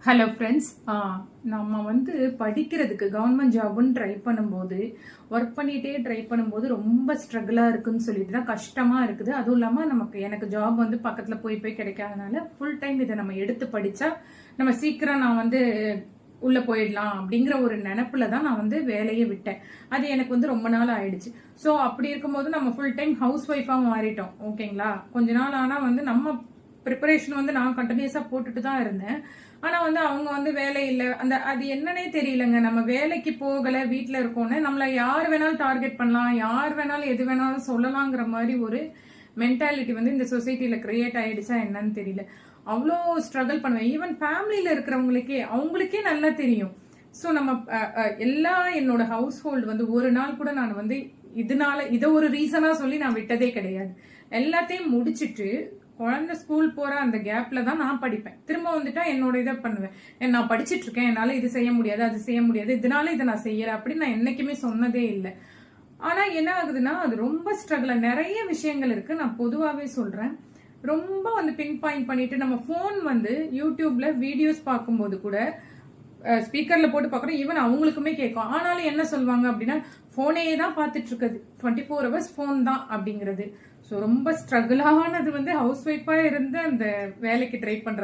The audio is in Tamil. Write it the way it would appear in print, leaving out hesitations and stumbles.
Hello friends. நம்ம படிக்கிறதுக்கு கவர்மெண்ட் ஜாப்னு ட்ரை பண்ணும்போது ஒர்க் பண்ணிகிட்டே ட்ரை பண்ணும்போது ரொம்ப ஸ்ட்ரகிளாக இருக்குன்னு சொல்லிட்டு தான் கஷ்டமாக இருக்குது. அதுவும் இல்லாமல் எனக்கு ஜாப் பக்கத்தில் போய் கிடைக்காதனால ஃபுல் டைம் இதை நம்ம எடுத்து படித்தா நம்ம சீக்கிரம் நான் உள்ள போயிடலாம் அப்படிங்கிற ஒரு நினைப்புல தான் நான் வேலையை விட்டேன். அது எனக்கு ரொம்ப நாள் ஆயிடுச்சு. ஸோ அப்படி இருக்கும்போது நம்ம ஃபுல் டைம் ஹவுஸ் ஒய்ஃபா மாறிட்டோம். ஓகேங்களா? கொஞ்ச நாள் ஆனால் நம்ம ப்ரிப்பரேஷன் நான் கண்டினியூஸா போட்டுட்டு தான் இருந்தேன். ஆனா அவங்க வேலை இல்லை, அது என்னன்னே தெரியலங்க. நம்ம வேலைக்கு போகல, வீட்டுல இருக்கோன்னு நம்மள யார் வேணாலும் டார்கெட் பண்ணலாம், யார் வேணாலும் எது வேணாலும் சொல்லலாங்கிற மாதிரி ஒரு மென்டாலிட்டி இந்த சொசைட்டில கிரியேட் ஆயிடுச்சா என்னன்னு தெரியல. அவ்வளோ ஸ்ட்ரகிள் பண்ணுவேன். ஈவன் ஃபேமிலியில இருக்கிறவங்களுக்கே அவங்களுக்கே நல்லா தெரியும். ஸோ நம்ம என்னோட ஹவுஸ் ஹோல்டு ஒரு நாள் கூட நான் இதை ஒரு ரீசனா சொல்லி நான் விட்டதே கிடையாது. எல்லாத்தையும் முடிச்சிட்டு குழந்தை ஸ்கூல் போற அந்த கேப்ல தான் நான் படிப்பேன். திரும்ப வந்துட்டா என்னோட இதை பண்ணுவேன். நான் படிச்சுட்டு இருக்கேன், என்னால இது செய்ய முடியாது, அது செய்ய முடியாது, இதனால இதை நான் செய்யறேன் அப்படின்னு நான் என்னைக்குமே சொன்னதே இல்லை. ஆனா என்ன ஆகுதுன்னா அது ரொம்ப ஸ்ட்ரகிள். நிறைய விஷயங்கள் இருக்கு. நான் பொதுவாகவே சொல்றேன். ரொம்ப பின் பாயிண்ட் பண்ணிட்டு நம்ம போன் யூடியூப்ல வீடியோஸ் பார்க்கும்போது கூட ஸ்பீக்கர்ல போட்டு பாக்குறோம். ஈவன் அவங்களுக்குமே கேட்கும். ஆனாலும் என்ன சொல்லுவாங்க அப்படின்னா போனே தான் பார்த்துட்டு இருக்குது, 24 hours போன் தான் அப்படிங்கிறது. ஸோ ரொம்ப ஸ்ட்ரகிளானது ஹவுஸ் ஒய்ஃபா இருந்து அந்த வேலைக்கு ட்ரை பண்றது.